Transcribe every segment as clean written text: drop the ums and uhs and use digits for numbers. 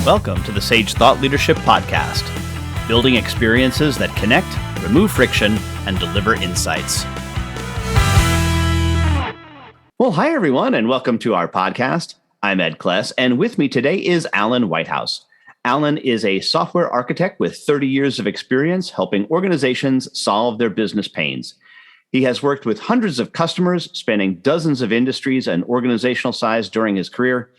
Welcome to the Sage Thought Leadership Podcast, building experiences that connect, remove friction, and deliver insights. Well, hi, everyone, and welcome to our podcast. I'm Ed Kless, and with me today is Alan Whitehouse. Alan is a software architect with 30 years of experience helping organizations solve their business pains. He has worked with hundreds of customers, spanning dozens of industries and organizational size during his career.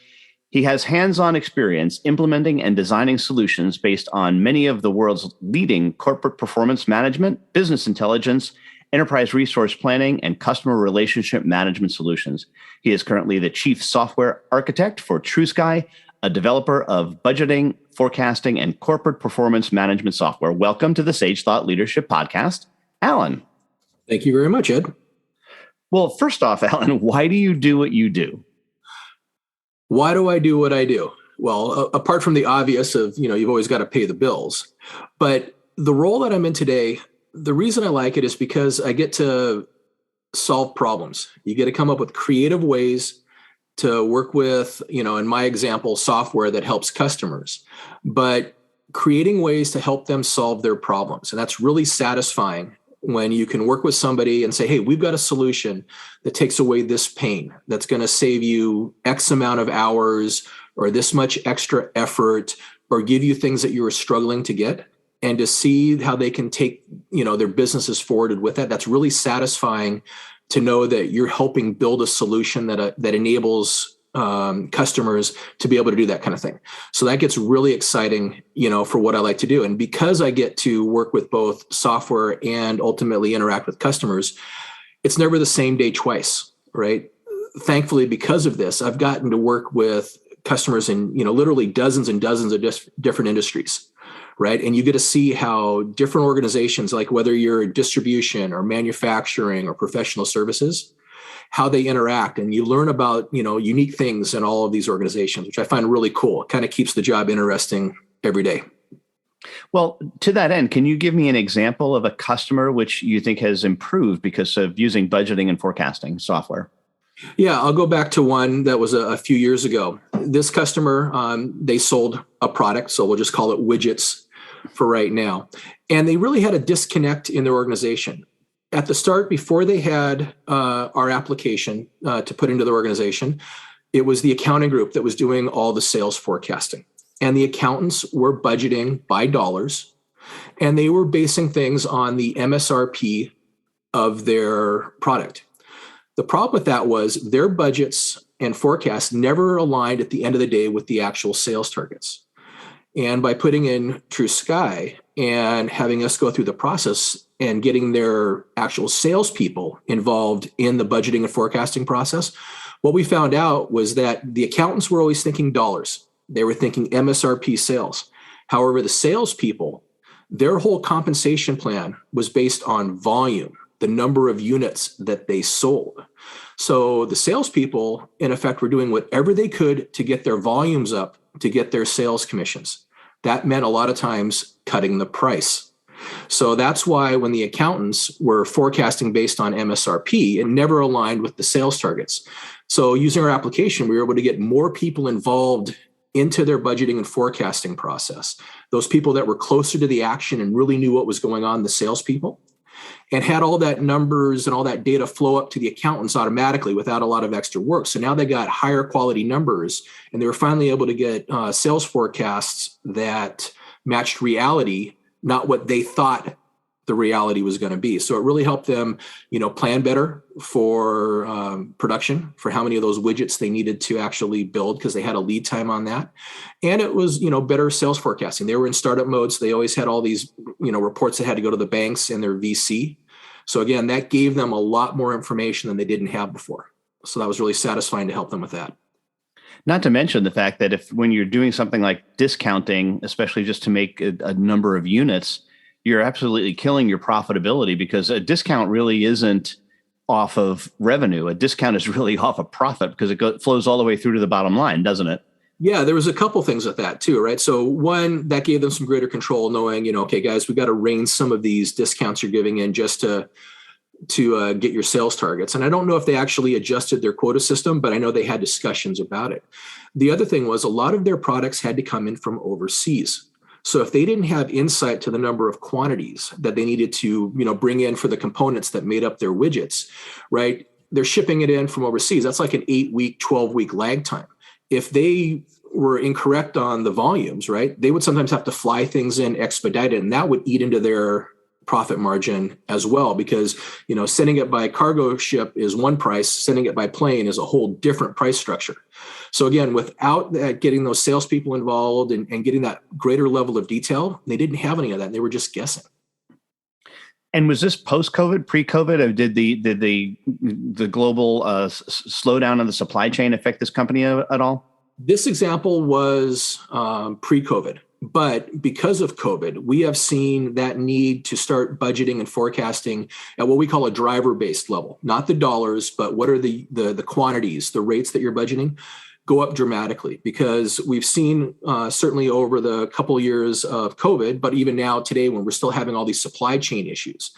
He has hands-on experience implementing and designing solutions based on many of the world's leading corporate performance management, business intelligence, enterprise resource planning, and customer relationship management solutions. He is currently the chief software architect for TrueSky, a developer of budgeting, forecasting, and corporate performance management software. Welcome to the Sage Thought Leadership Podcast, Alan. Thank you very much, Ed. Well, first off, Alan, why do you do what you do? Why do I do what I do? Well, apart from the obvious of, you've always got to pay the bills. But the role that I'm in today, the reason I like it is because I get to solve problems. You get to come up with creative ways to work with, in my example, software that helps customers, but creating ways to help them solve their problems. And that's really satisfying when you can work with somebody and say, hey, we've got a solution that takes away this pain, that's going to save you X amount of hours or this much extra effort, or give you things that you were struggling to get, and to see how they can take, their businesses forwarded with that. That's really satisfying to know that you're helping build a solution that enables customers to be able to do that kind of thing. So that gets really exciting, for what I like to do. And because I get to work with both software and ultimately interact with customers, it's never the same day twice, right? Thankfully, because of this, I've gotten to work with customers in, literally dozens and dozens of different industries, right? And you get to see how different organizations, like whether you're distribution or manufacturing or professional services, how they interact, and you learn about, unique things in all of these organizations, which I find really cool. It kind of keeps the job interesting every day. Well, to that end, can you give me an example of a customer which you think has improved because of using budgeting and forecasting software? Yeah, I'll go back to one that was a few years ago. This customer, they sold a product, so we'll just call it widgets for right now. And they really had a disconnect in their organization. At the start, before they had our application to put into the organization, it was the accounting group that was doing all the sales forecasting. And the accountants were budgeting by dollars, and they were basing things on the MSRP of their product. The problem with that was their budgets and forecasts never aligned at the end of the day with the actual sales targets. And by putting in TrueSky and having us go through the process and getting their actual salespeople involved in the budgeting and forecasting process, what we found out was that the accountants were always thinking dollars. They were thinking MSRP sales. However, the salespeople, their whole compensation plan was based on volume, the number of units that they sold. So the salespeople, in effect, were doing whatever they could to get their volumes up, to get their sales commissions. That meant a lot of times cutting the price. So that's why when the accountants were forecasting based on MSRP, it never aligned with the sales targets. So using our application, we were able to get more people involved into their budgeting and forecasting process. Those people that were closer to the action and really knew what was going on, the salespeople, and had all that numbers and all that data flow up to the accountants automatically without a lot of extra work. So now they got higher quality numbers, and they were finally able to get sales forecasts that matched reality, not what they thought the reality was going to be. So it really helped them, plan better for production, for how many of those widgets they needed to actually build, because they had a lead time on that. And it was, better sales forecasting. They were in startup mode, so they always had all these, reports that had to go to the banks and their VC. So again, that gave them a lot more information than they didn't have before. So that was really satisfying to help them with that. Not to mention the fact that when you're doing something like discounting, especially just to make a number of units, you're absolutely killing your profitability, because a discount really isn't off of revenue. A discount is really off of profit, because it flows all the way through to the bottom line, doesn't it? Yeah, there was a couple things with that too, right? So one, that gave them some greater control, knowing, okay, guys, we got to rein some of these discounts you're giving in just to to get your sales targets. And I don't know if they actually adjusted their quota system, but I know they had discussions about it. The other thing was a lot of their products had to come in from overseas. So if they didn't have insight to the number of quantities that they needed to, bring in for the components that made up their widgets, right? They're shipping it in from overseas. That's like an 8-week, 12-week lag time. If they were incorrect on the volumes, right, they would sometimes have to fly things in expedited, and that would eat into their profit margin as well, because sending it by cargo ship is one price, sending it by plane is a whole different price structure. So again, without that, getting those salespeople involved and getting that greater level of detail, they didn't have any of that. They were just guessing. And was this post-COVID, pre-COVID? Or did the global slowdown of the supply chain affect this company at all? This example was pre-COVID. But because of COVID, we have seen that need to start budgeting and forecasting at what we call a driver-based level, not the dollars, but what are the quantities, the rates that you're budgeting, go up dramatically, because we've seen certainly over the couple of years of COVID, but even now today when we're still having all these supply chain issues,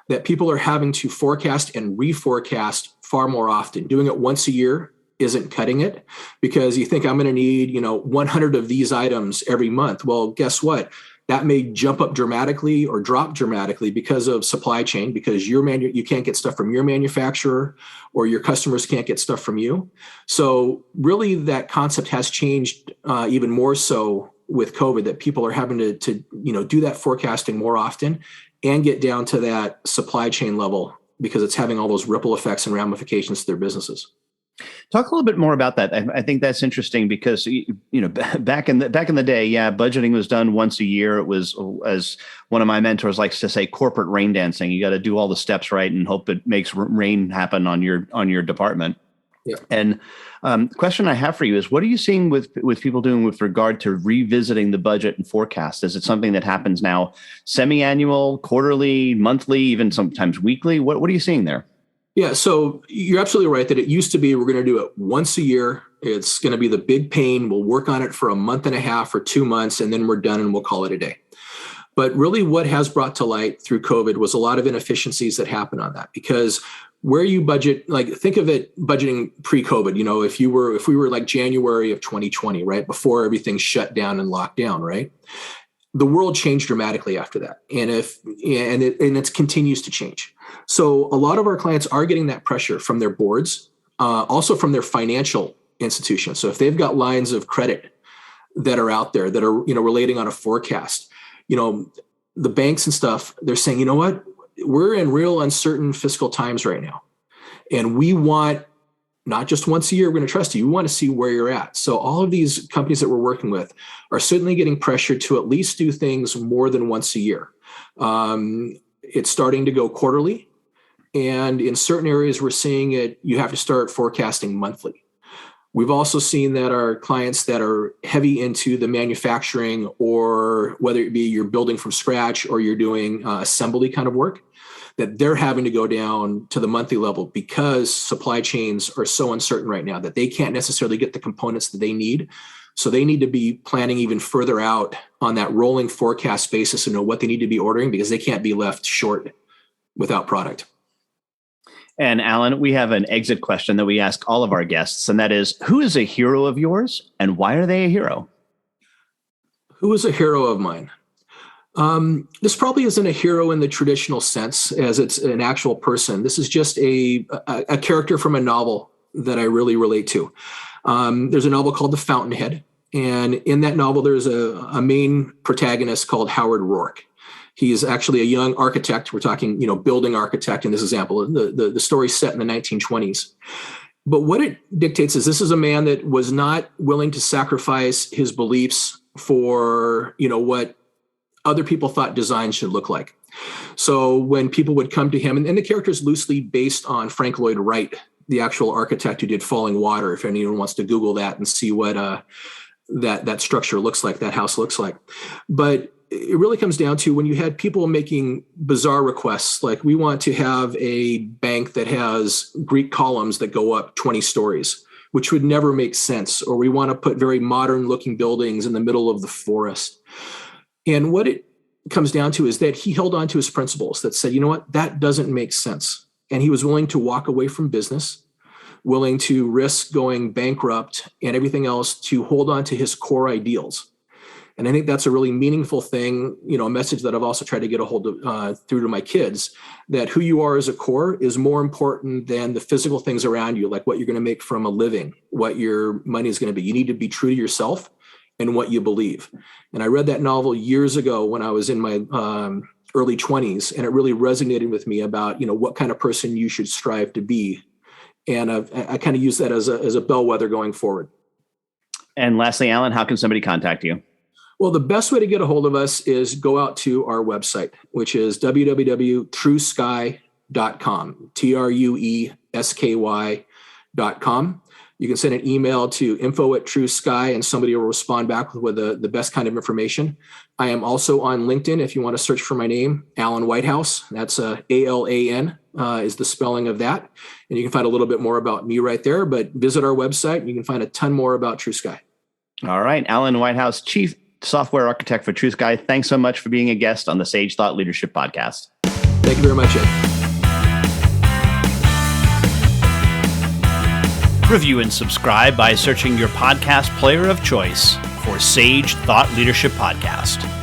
that people are having to forecast and reforecast far more often. Doing it once a year isn't cutting it, because you think I'm going to need 100 of these items every month. Well, guess what? That may jump up dramatically or drop dramatically because of supply chain, because you can't get stuff from your manufacturer, or your customers can't get stuff from you. So really that concept has changed even more so with COVID, that people are having to do that forecasting more often and get down to that supply chain level, because it's having all those ripple effects and ramifications to their businesses. Talk a little bit more about that. I think that's interesting, because back in the day, budgeting was done once a year. It was, as one of my mentors likes to say, corporate rain dancing. You got to do all the steps right and hope it makes rain happen on your department. Yeah. And the question I have for you is, what are you seeing with people doing with regard to revisiting the budget and forecast? Is it something that happens now semi-annual, quarterly, monthly, even sometimes weekly? What are you seeing there? Yeah, so you're absolutely right that it used to be we're going to do it once a year. It's going to be the big pain. We'll work on it for a month and a half or 2 months, and then we're done and we'll call it a day. But really what has brought to light through COVID was a lot of inefficiencies that happen on that, because where you budget, like think of it budgeting pre-COVID, if we were like January of 2020, right, before everything shut down and locked down, right? The world changed dramatically after that. And it continues to change. So a lot of our clients are getting that pressure from their boards, also from their financial institutions. So if they've got lines of credit that are out there that are, relating on a forecast, the banks and stuff, they're saying, you know what, we're in real uncertain fiscal times right now. And we want not just once a year, we're going to trust you. We want to see where you're at. So all of these companies that we're working with are certainly getting pressured to at least do things more than once a year. It's starting to go quarterly. And in certain areas, we're seeing it, you have to start forecasting monthly. We've also seen that our clients that are heavy into the manufacturing, or whether it be you're building from scratch or you're doing assembly kind of work, that they're having to go down to the monthly level, because supply chains are so uncertain right now that they can't necessarily get the components that they need. So they need to be planning even further out on that rolling forecast basis and know what they need to be ordering, because they can't be left short without product. And Alan, we have an exit question that we ask all of our guests, and that is, who is a hero of yours and why are they a hero? Who is a hero of mine? This probably isn't a hero in the traditional sense, as it's an actual person. This is just a character from a novel that I really relate to. There's a novel called The Fountainhead. And in that novel, there's a main protagonist called Howard Rourke. He's actually a young architect. We're talking, building architect in this example. The story's set in the 1920s. But what it dictates is this is a man that was not willing to sacrifice his beliefs for, what other people thought design should look like. So when people would come to him, and the character is loosely based on Frank Lloyd Wright, the actual architect who did Falling Water, if anyone wants to Google that and see what that structure looks like, that house looks like. But it really comes down to when you had people making bizarre requests, like we want to have a bank that has Greek columns that go up 20 stories, which would never make sense. Or we want to put very modern looking buildings in the middle of the forest. And what it comes down to is that he held on to his principles that said, you know what, that doesn't make sense. and he was willing to walk away from business, willing to risk going bankrupt and everything else to hold on to his core ideals. And I think that's a really meaningful thing, a message that I've also tried to get a hold of through to my kids, that who you are as a core is more important than the physical things around you, like what you're going to make from a living, what your money is going to be. You need to be true to yourself and what you believe. And I read that novel years ago when I was in my early 20s, and it really resonated with me about, what kind of person you should strive to be. And I kind of use that as a bellwether going forward. And lastly, Alan, how can somebody contact you? Well, the best way to get a hold of us is go out to our website, which is www.truesky.com, TRUESKY.com. You can send an email to info@truesky, and somebody will respond back with the best kind of information. I am also on LinkedIn if you want to search for my name, Alan Whitehouse. That's ALAN is the spelling of that. And you can find a little bit more about me right there, but visit our website and you can find a ton more about TrueSky. All right. Alan Whitehouse, Chief Software Architect for TrueSky. Thanks so much for being a guest on the Sage Thought Leadership Podcast. Thank you very much, Ed. Review and subscribe by searching your podcast player of choice for Sage Thought Leadership Podcast.